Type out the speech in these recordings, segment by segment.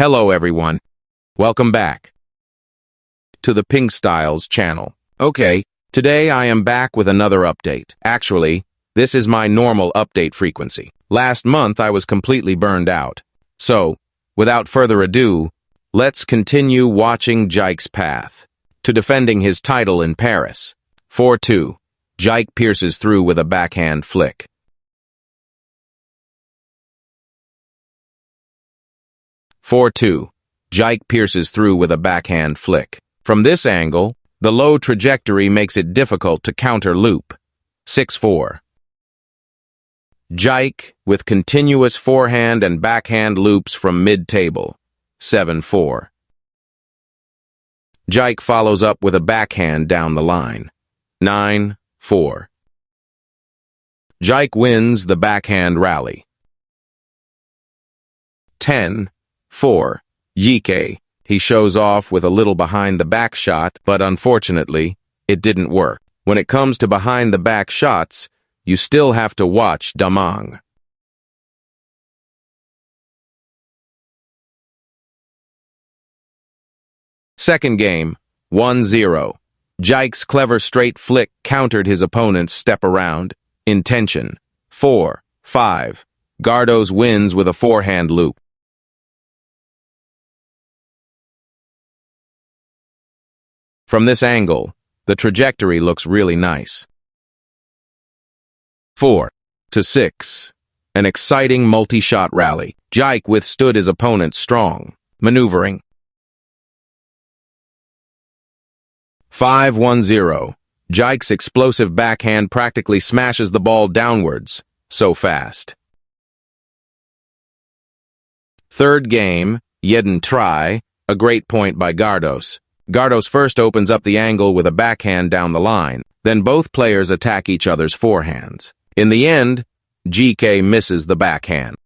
Hello everyone. Welcome back to the Pink Styles channel. Okay, today I am back with another update. Actually, this is my normal update frequency. Last month I was completely burned out. So, without further ado, let's continue watching Jike's path to defending his title in Paris. 4-2. Jike pierces through with a backhand flick. 4-2. Jike pierces through with a backhand flick. From this angle, the low trajectory makes it difficult to counter loop. 6-4. Jike with continuous forehand and backhand loops from mid-table. 7-4. Jike follows up with a backhand down the line. 9-4. Jike wins the backhand rally. 10-4. Jike. He shows off with a little behind-the-back shot, but unfortunately, it didn't work. When it comes to behind-the-back shots, you still have to watch Damang. Second game, 1-0. Jike's clever straight flick countered his opponent's step around. Intention. 4-5. Gardos wins with a forehand loop. From this angle, the trajectory looks really nice. 4-6. An exciting multi-shot rally. Jike withstood his opponent's strong maneuvering. 5-1-0. Jike's explosive backhand practically smashes the ball downwards, so fast. Third game, jeden try, a great point by Gardos. Gardos first opens up the angle with a backhand down the line, then both players attack each other's forehands. In the end, Jike misses the backhand.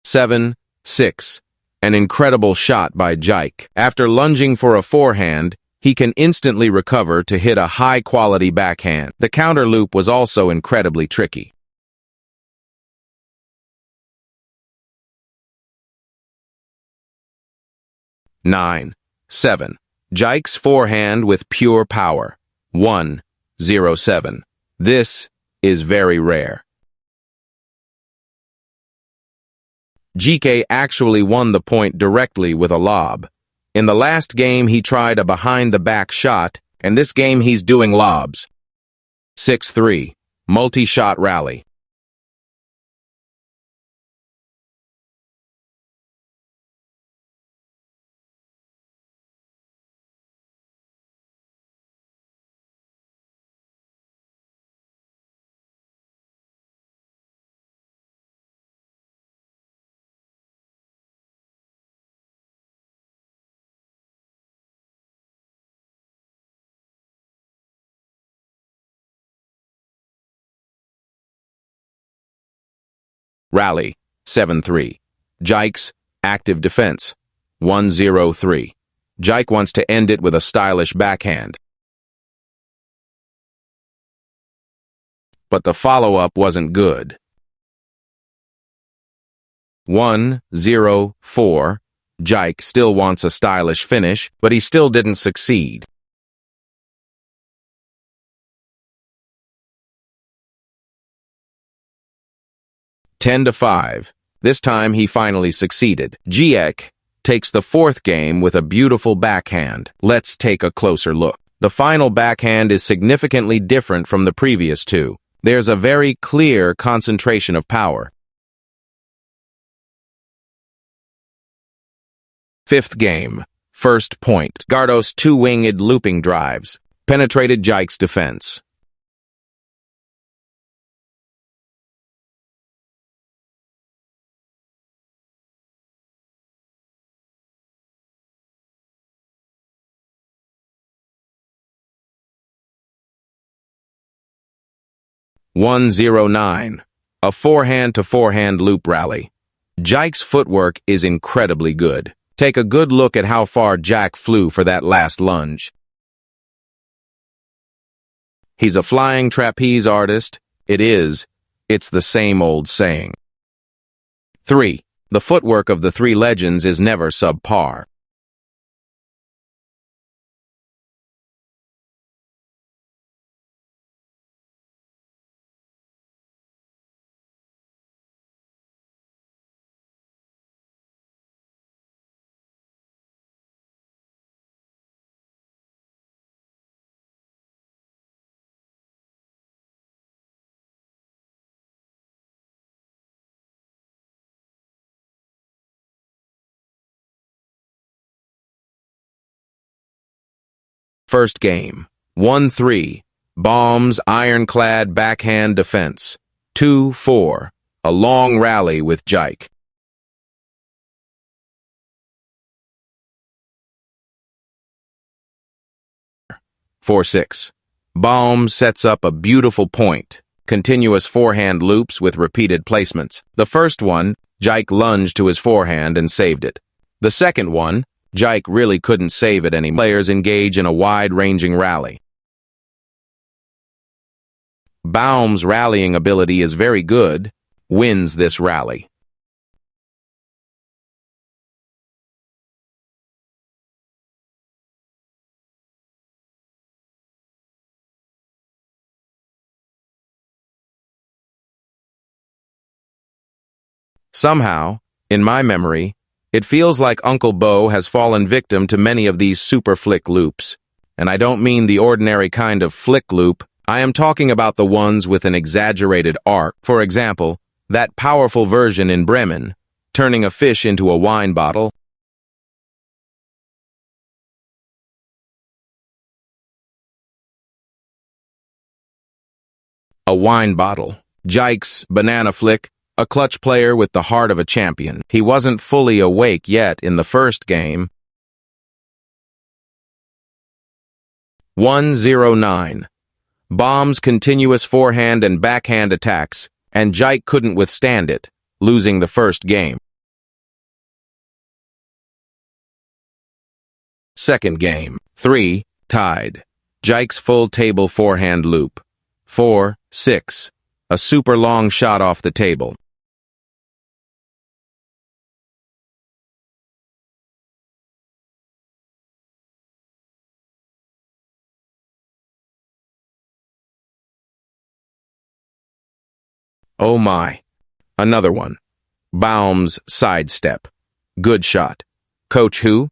Seven, 6. An incredible shot by Jike. After lunging for a forehand, he can instantly recover to hit a high-quality backhand. The counter loop was also incredibly tricky. 9-7. Jike's forehand with pure power. 1-0-7. This is very rare. Jike actually won the point directly with a lob. In the last game he tried a behind-the-back shot, and this game he's doing lobs. 6-3. Multi-shot rally. Rally. 7-3. Jike's active defense. 1-0-3. Jike wants to end it with a stylish backhand. But the follow-up wasn't good. 1-0-4. Jike still wants a stylish finish, but he still didn't succeed. 10-5. This time he finally succeeded. Jike takes the fourth game with a beautiful backhand. Let's take a closer look. The final backhand is significantly different from the previous two. There's a very clear concentration of power. Fifth game. First point. Gardos' two-winged looping drives penetrated Jike's defense. 1-0-9. A forehand-to-forehand loop rally. Jike's footwork is incredibly good. Take a good look at how far Jike flew for that last lunge. He's a flying trapeze artist. It's the same old saying. 3. The footwork of the three legends is never subpar. First game. 1-3. Bombs, ironclad backhand defense. 2-4. A long rally with Jike. 4-6. Baum sets up a beautiful point. Continuous forehand loops with repeated placements. The first one, Jike lunged to his forehand and saved it. The second one, Jike really couldn't save it anymore. Players engage in a wide-ranging rally. Baum's rallying ability is very good, wins this rally. Somehow, in my memory, it feels like Uncle Bo has fallen victim to many of these super flick loops. And I don't mean the ordinary kind of flick loop. I am talking about the ones with an exaggerated arc. For example, that powerful version in Bremen, turning a fish into a wine bottle. A wine bottle. Jike's banana flick. A clutch player with the heart of a champion. He wasn't fully awake yet in the first game. 1-0-9. Baum's continuous forehand and backhand attacks, and Jike couldn't withstand it, losing the first game. Second game. 3, tied. Jike's full table forehand loop. 4-6. A super long shot off the table. Oh my. Another one. Baum's sidestep. Good shot. Coach who?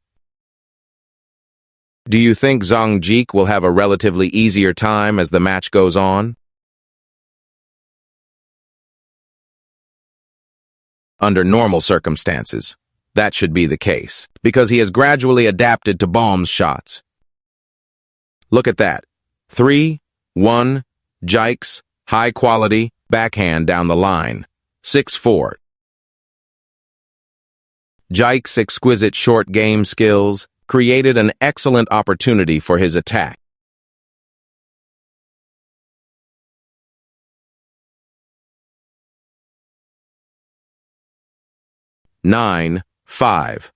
Do you think Zhang Jike will have a relatively easier time as the match goes on? Under normal circumstances, that should be the case, because he has gradually adapted to Baum's shots. Look at that. 3-1, Jike's, high quality, backhand down the line. 6-4. Jike's exquisite short game skills created an excellent opportunity for his attack. Nine, 5.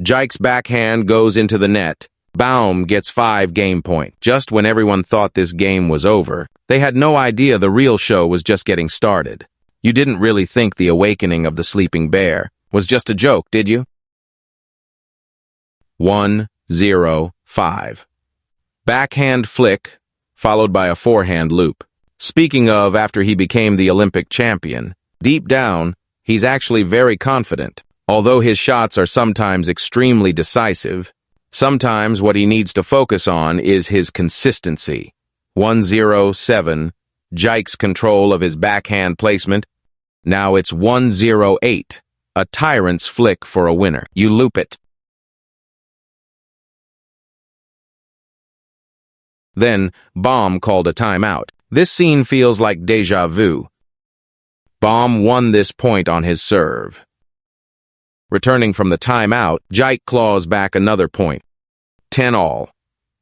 Jike's backhand goes into the net. Baum gets 5 game point. Just when everyone thought this game was over, they had no idea the real show was just getting started. You didn't really think the awakening of the sleeping bear was just a joke, did you? 1-0-5. Backhand flick, followed by a forehand loop. Speaking of after he became the Olympic champion, deep down, he's actually very confident. Although his shots are sometimes extremely decisive, sometimes what he needs to focus on is his consistency. 1-0-7, Jike's control of his backhand placement. Now it's 1-0-8, a tyrant's flick for a winner. You loop it. Then, Baum called a timeout. This scene feels like déjà vu. Baum won this point on his serve. Returning from the timeout, Jike claws back another point. 10-all.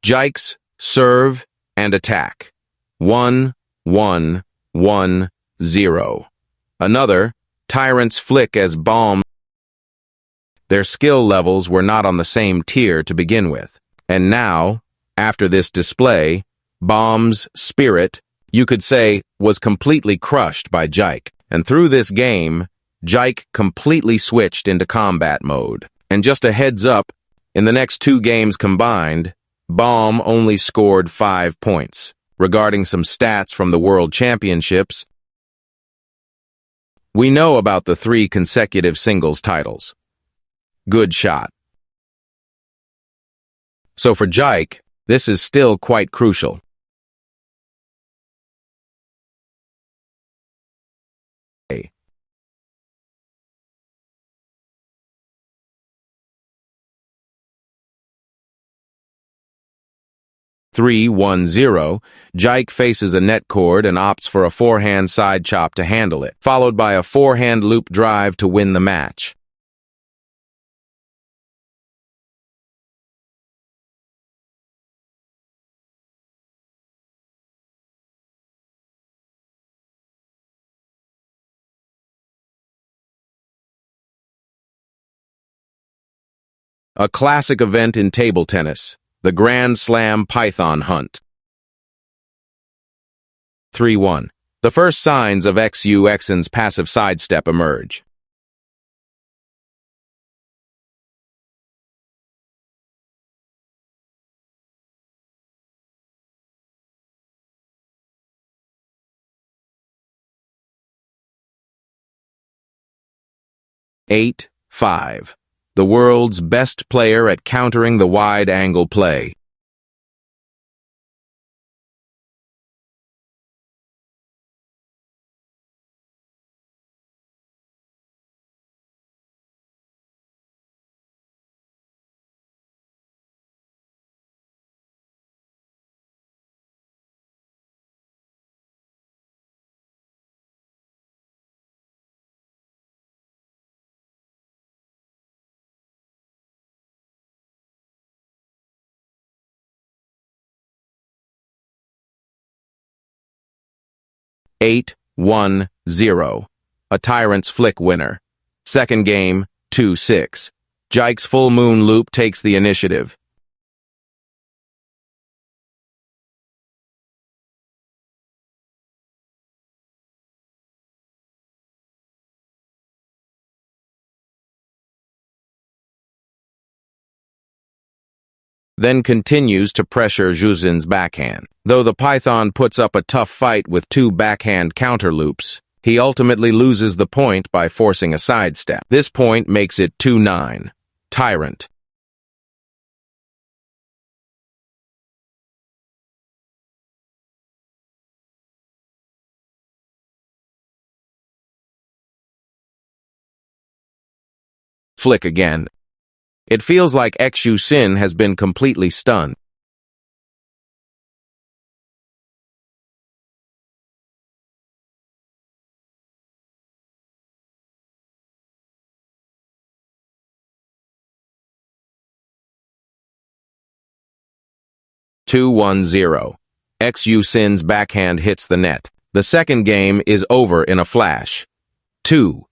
Jike's serve and attack. 1-1-1-0. Another, tyrant's flick as Baum. Their skill levels were not on the same tier to begin with. And now, after this display, Bomb's spirit, you could say, was completely crushed by Jike, and through this game, Jike completely switched into combat mode. And just a heads up, in the next 2 games combined, Bomb only scored 5 points. Regarding some stats from the World Championships, we know about the 3 consecutive singles titles. Good shot. So for Jike, this is still quite crucial. A. 3-1-0, Jike faces a net cord and opts for a forehand side chop to handle it, followed by a forehand loop drive to win the match. A classic event in table tennis, the Grand Slam Python Hunt. 3-1. The first signs of awakens' passive sidestep emerge. Eight, 5. The world's best player at countering the wide-angle play. Eight, 1-0. A Tyrant's Flick winner. Second game, 2-6. Jike's full moon loop takes the initiative. Then continues to pressure Zhuzin's backhand. Though the Python puts up a tough fight with 2 backhand counter loops, he ultimately loses the point by forcing a sidestep. This point makes it 2-9. Tyrant. Flick again. It feels like Xu Sin has been completely stunned. 2-1-0. Xu Sin's backhand hits the net. The second game is over in a flash. 2-0.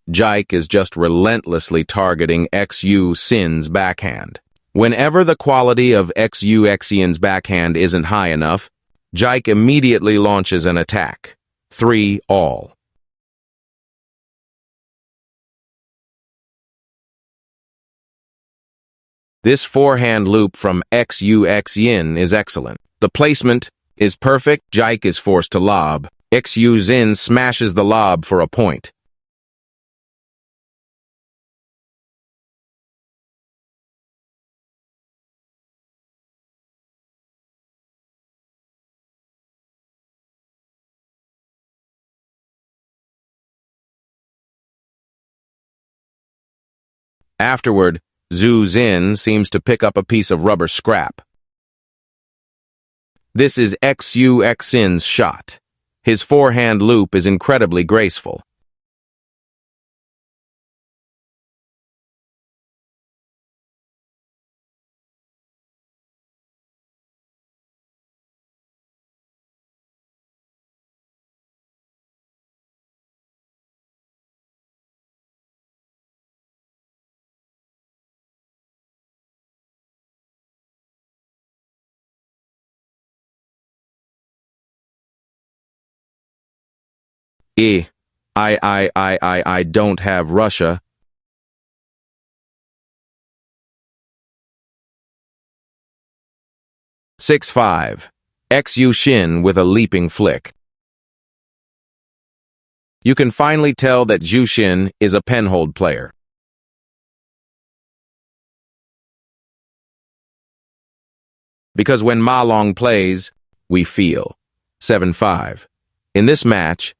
Jike is just relentlessly targeting Xu Sin's backhand. Whenever the quality of Xu Xian's backhand isn't high enough, Jike immediately launches an attack. 3-all. This forehand loop from Xu Xian is excellent. The placement is perfect. Jike is forced to lob. Xu Xin smashes the lob for a point. Afterward, Zhu Xin seems to pick up a piece of rubber scrap. This is Xu Xin's shot. His forehand loop is incredibly graceful. I don't have Russia. 6-5. Xu Xin with a leaping flick. You can finally tell that Zhu Xin is a penhold player. Because when Ma Long plays, we feel. 7-5. In this match,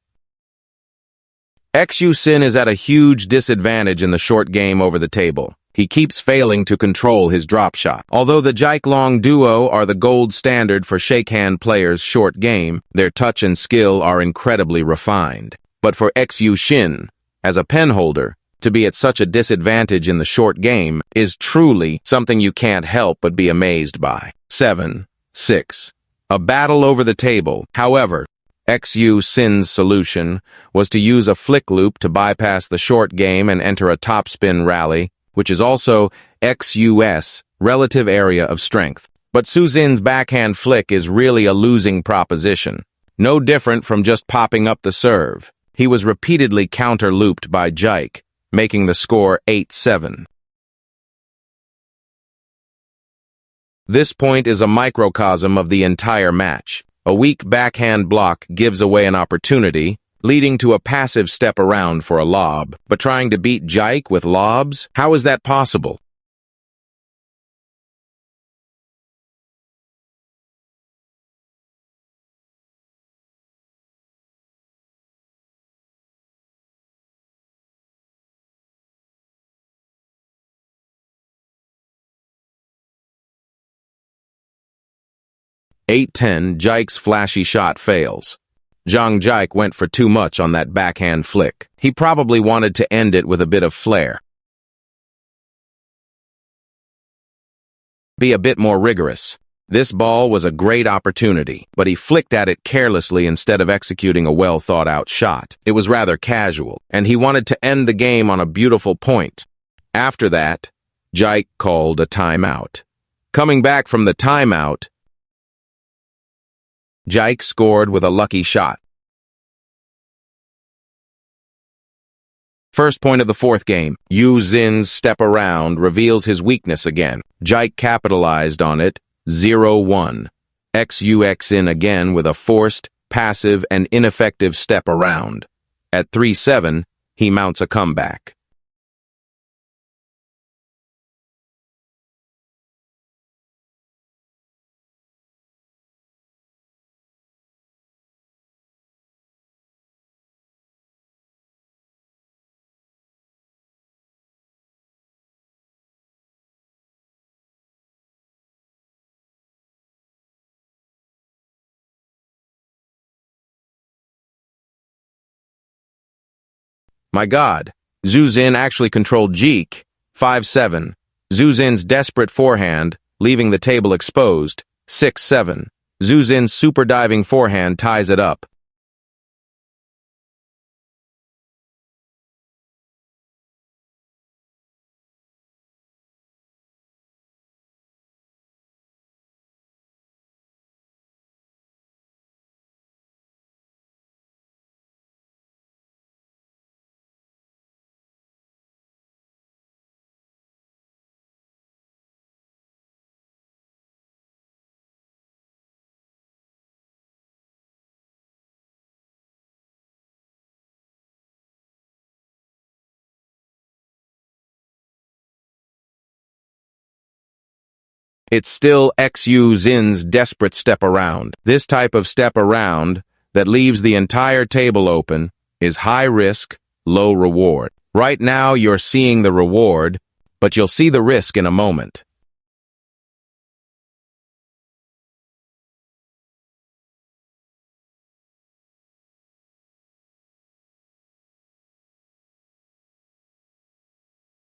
Xu Xin is at a huge disadvantage in the short game over the table. He keeps failing to control his drop shot. Although the Jike Long duo are the gold standard for shakehand players' short game, their touch and skill are incredibly refined. But for Xu Xin, as a penholder, to be at such a disadvantage in the short game is truly something you can't help but be amazed by. 7-6. A battle over the table. However, Xu Xin's solution was to use a flick loop to bypass the short game and enter a topspin rally, which is also Xu's relative area of strength. But Xu Xin's backhand flick is really a losing proposition. No different from just popping up the serve. He was repeatedly counter-looped by Jike, making the score 8-7. This point is a microcosm of the entire match. A weak backhand block gives away an opportunity, leading to a passive step around for a lob. But trying to beat Jike with lobs? How is that possible? (8-10). Jike's flashy shot fails. Zhang Jike went for too much on that backhand flick. He probably wanted to end it with a bit of flair. Be a bit more rigorous. This ball was a great opportunity, but he flicked at it carelessly instead of executing a well-thought-out shot. It was rather casual, and he wanted to end the game on a beautiful point. After that, Jike called a timeout. Coming back from the timeout, Jike scored with a lucky shot. First point of the fourth game. Xu Xin's step around reveals his weakness again. Jike capitalized on it. 0-1. Xu Xin again with a forced, passive, and ineffective step around. At 3-7, he mounts a comeback. My God, Xu Xin actually controlled Jike. 5-7. Xu Xin's desperate forehand, leaving the table exposed. 6-7. Xu Xin's super diving forehand ties it up. It's still Xu Xin's desperate step around. This type of step around that leaves the entire table open is high risk, low reward. Right now you're seeing the reward, but you'll see the risk in a moment.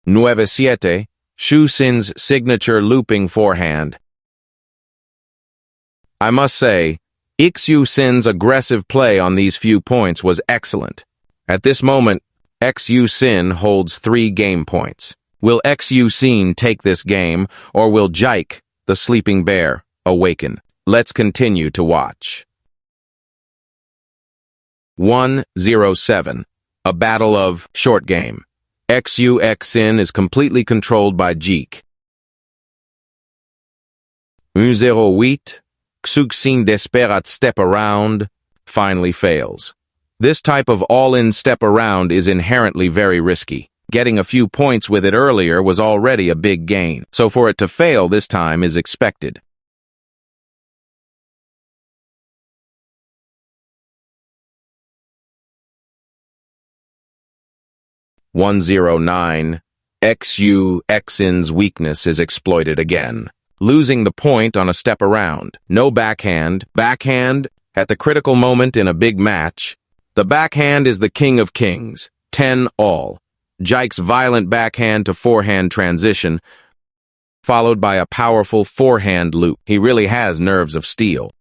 Nueve siete. Xu Xin's signature looping forehand. I must say, Xu Xin's aggressive play on these few points was excellent. At this moment, Xu Xin holds 3 game points. Will Xu Xin take this game, or will Jike, the sleeping bear, awaken? Let's continue to watch. 107. A battle of short game. XUXin is completely controlled by Jeek. 108. Xuxin desperat step around finally fails. This type of all-in step around is inherently very risky. Getting a few points with it earlier was already a big gain, so for it to fail this time is expected. 109. XUXin's weakness is exploited again, losing the point on a step around. No backhand. Backhand, at the critical moment in a big match. The backhand is the king of kings. 10 all. Jike's violent backhand to forehand transition, followed by a powerful forehand loop. He really has nerves of steel.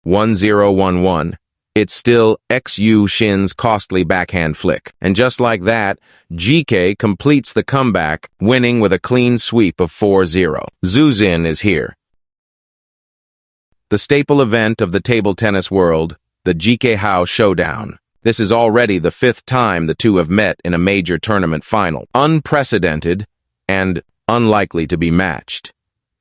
1011. It's still XUXin's costly backhand flick. And just like that, GK completes the comeback, winning with a clean sweep of 4-0. Zuzin is here. The staple event of the table tennis world, the GK Hao Showdown. This is already the 5th time the two have met in a major tournament final. Unprecedented and unlikely to be matched.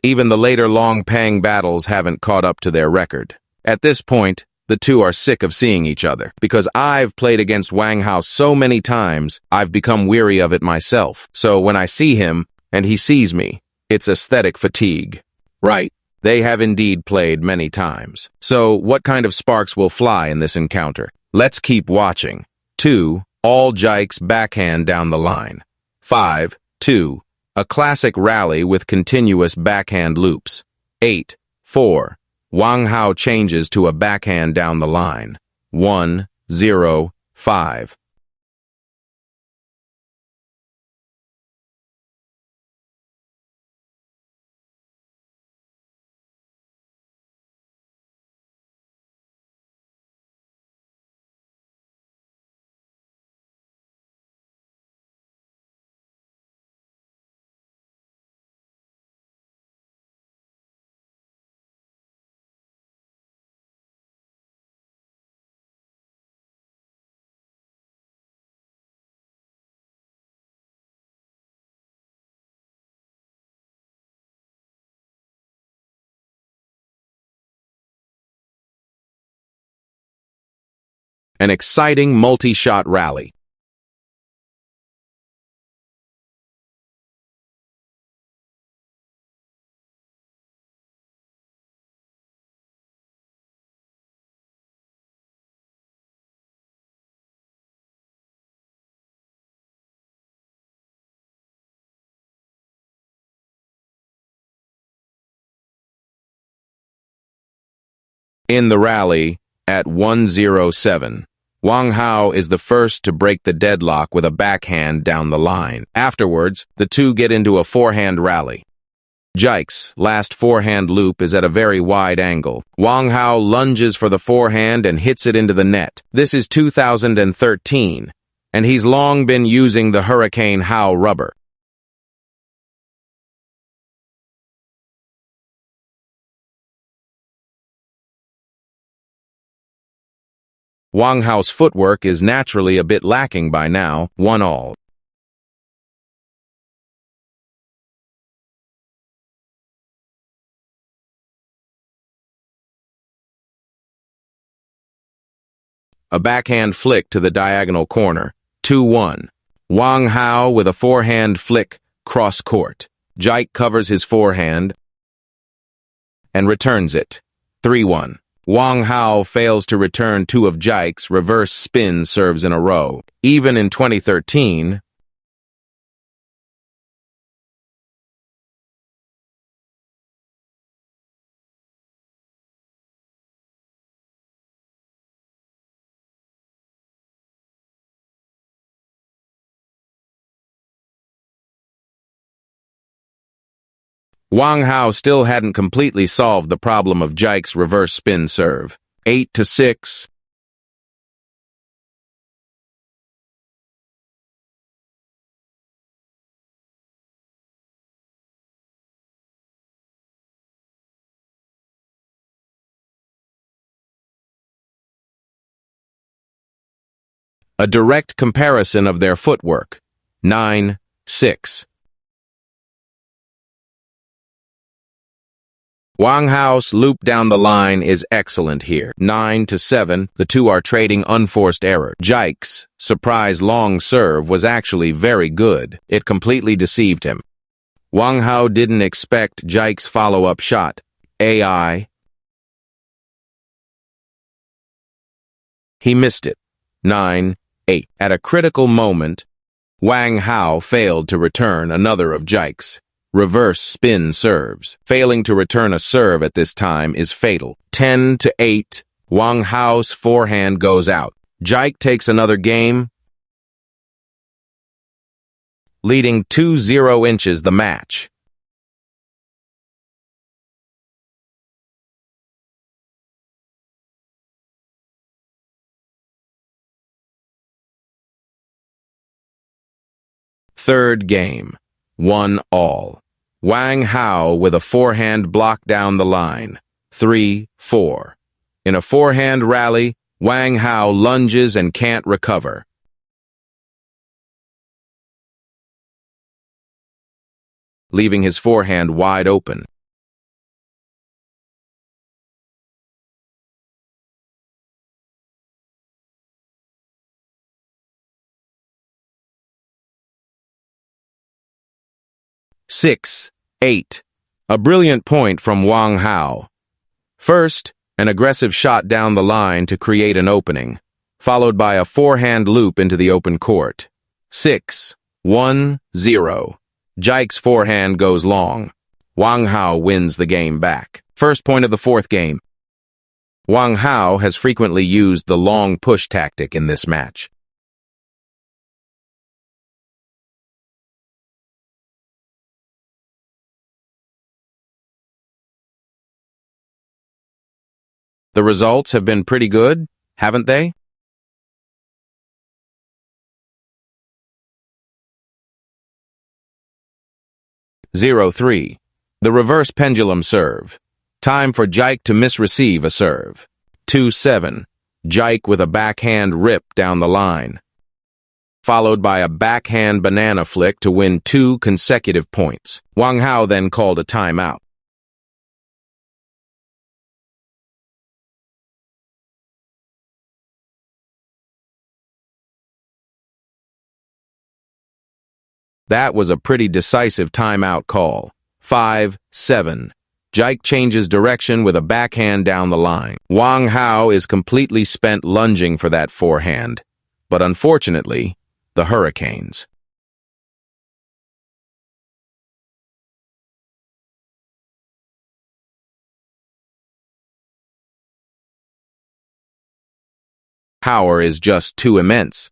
Even the later Long Pang battles haven't caught up to their record. At this point, the two are sick of seeing each other. Because I've played against Wang Hao so many times, I've become weary of it myself. So when I see him, and he sees me, it's aesthetic fatigue. Right, they have indeed played many times. So what kind of sparks will fly in this encounter? Let's keep watching. 2. All Jike's backhand down the line. 5. 2. A classic rally with continuous backhand loops. 8. 4. Wang Hao changes to a backhand down the line. 1-0-5. An exciting multi-shot rally. In the rally, at 1-0-7, Wang Hao is the first to break the deadlock with a backhand down the line. Afterwards, the two get into a forehand rally. Jike's last forehand loop is at a very wide angle. Wang Hao lunges for the forehand and hits it into the net. This is 2013, and he's long been using the Hurricane Hao rubber. Wang Hao's footwork is naturally a bit lacking by now, 1-all. A backhand flick to the diagonal corner, 2-1. Wang Hao with a forehand flick, cross court. Jike covers his forehand and returns it, 3-1. Wang Hao fails to return 2 of Jike's reverse spin serves in a row. Even in 2013, Wang Hao still hadn't completely solved the problem of Jike's reverse spin serve. 8-6. A direct comparison of their footwork. 9-6. Wang Hao's loop down the line is excellent here. 9-7, the two are trading unforced error. Jike's surprise long serve was actually very good. It completely deceived him. Wang Hao didn't expect Jike's follow-up shot. AI. He missed it. 9-8. At a critical moment, Wang Hao failed to return another of Jike's reverse spin serves. Failing to return a serve at this time is fatal. 10-8. Wang Hao's forehand goes out. Jike takes another game, leading 2-0 inches the match. Third game. 1-all. Wang Hao with a forehand block down the line. 3-4. In a forehand rally, Wang Hao lunges and can't recover. Leaving his forehand wide open. Six, 8. A brilliant point from Wang Hao. First, an aggressive shot down the line to create an opening, followed by a forehand loop into the open court. 6-1-0. Jike's forehand goes long. Wang Hao wins the game back. First point of the fourth game. Wang Hao has frequently used the long push tactic in this match. The results have been pretty good, haven't they? 0-3. The reverse pendulum serve. Time for Jike to misreceive a serve. 2-7. Jike with a backhand rip down the line, followed by a backhand banana flick to win 2 consecutive points. Wang Hao then called a timeout. That was a pretty decisive timeout call. 5-7. Jike changes direction with a backhand down the line. Wang Hao is completely spent lunging for that forehand, but unfortunately, the Hurricanes. Power is just too immense.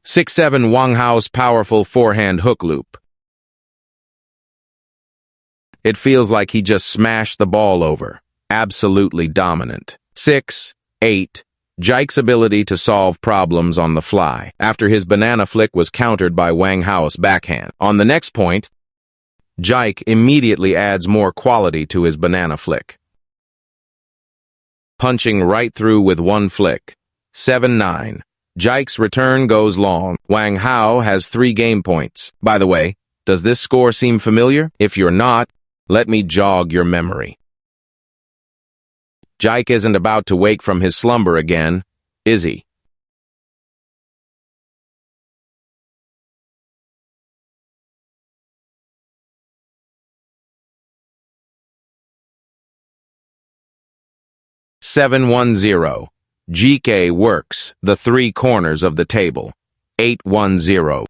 6-7. Wang Hao's powerful forehand hook loop. It feels like he just smashed the ball over. Absolutely dominant. 6-8. Jike's ability to solve problems on the fly after his banana flick was countered by Wang Hao's backhand. On the next point, Jike immediately adds more quality to his banana flick, punching right through with one flick. 7-9. Jike's return goes long. Wang Hao has 3 game points. By the way, does this score seem familiar? If you're not, let me jog your memory. Jike isn't about to wake from his slumber again, is he? Seven 1-0. GK works the 3 corners of the table. 8-1-0.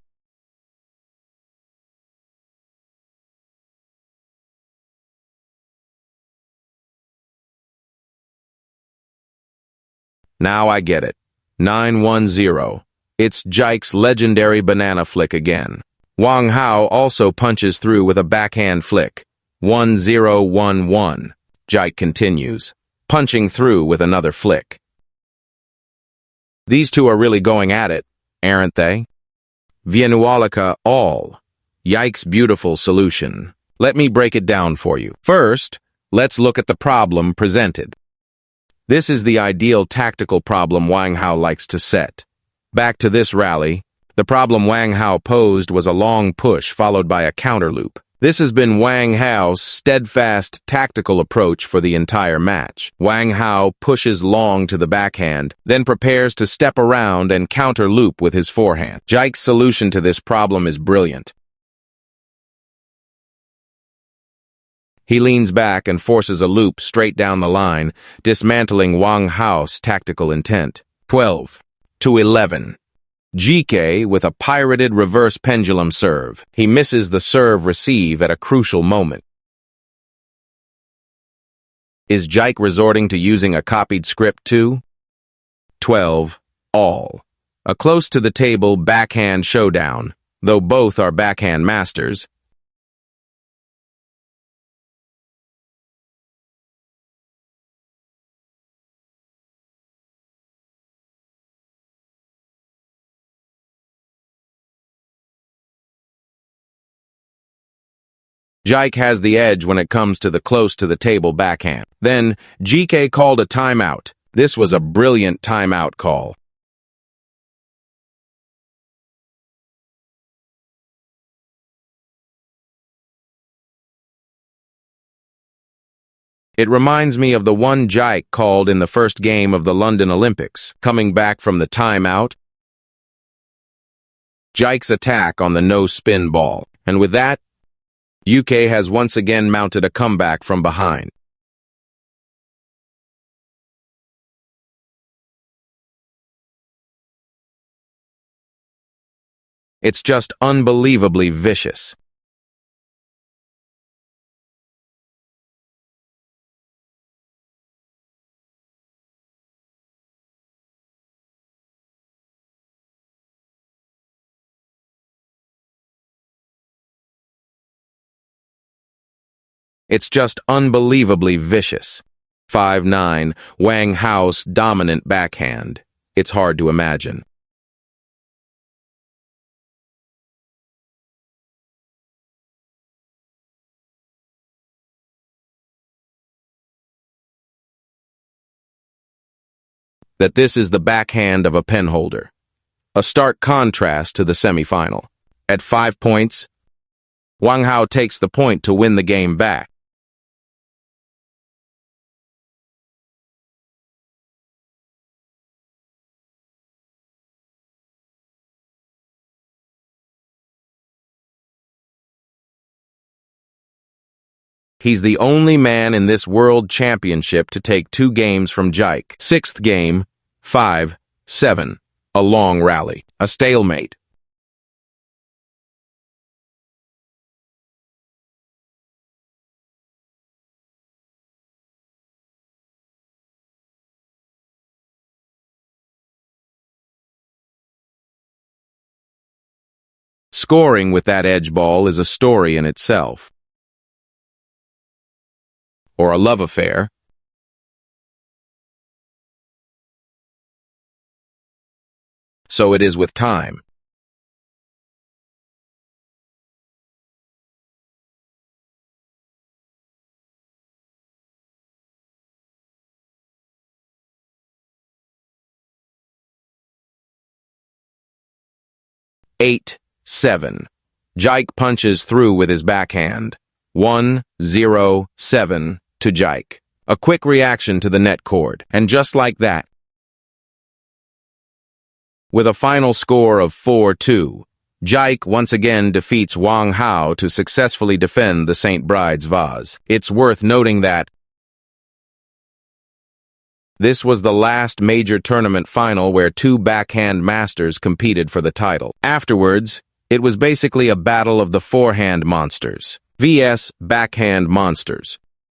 Now I get it. 9-1-0. It's Jike's legendary banana flick again. Wang Hao also punches through with a backhand flick. 1-0-1-1. Jike continues, punching through with another flick. These two are really going at it, aren't they? Vienuolica all. Jike's beautiful solution. Let me break it down for you. First, let's look at the problem presented. This is the ideal tactical problem Wang Hao likes to set. Back to this rally. The problem Wang Hao posed was a long push followed by a counter loop. This has been Wang Hao's steadfast tactical approach for the entire match. Wang Hao pushes long to the backhand, then prepares to step around and counter loop with his forehand. Jike's solution to this problem is brilliant. He leans back and forces a loop straight down the line, dismantling Wang Hao's tactical intent. 12-11. GK with a pirated reverse pendulum serve. He misses the serve receive at a crucial moment. Is Jike resorting to using a copied script too? 12-all. A close-to-the-table backhand showdown, though both are backhand masters. Jike has the edge when it comes to the close-to-the-table backhand. Then, GK called a timeout. This was a brilliant timeout call. It reminds me of the one Jike called in the first game of the London Olympics. Coming back from the timeout, Jike's attack on the no-spin ball. And with that, UK has once again mounted a comeback from behind. It's just unbelievably vicious. It's just unbelievably vicious. 5-9, Wang Hao's dominant backhand. It's hard to imagine. That this is the backhand of a penholder. A stark contrast to the semifinal. At 5 points, Wang Hao takes the point to win the game back. He's the only man in this world championship to take 2 games from Jike. 6th game, 5-7. A long rally. A stalemate. Scoring with that edge ball is a story in itself. Or a love affair. So it is with time. Eight, 7. Jike punches through with his backhand. 1-0-7 to Jike. A quick reaction to the net cord. And just like that, with a final score of 4-2, Jike once again defeats Wang Hao to successfully defend the St. Bride's vase. It's worth noting that this was the last major tournament final where 2 backhand masters competed for the title. Afterwards, it was basically a battle of the forehand monsters. vs. backhand monsters.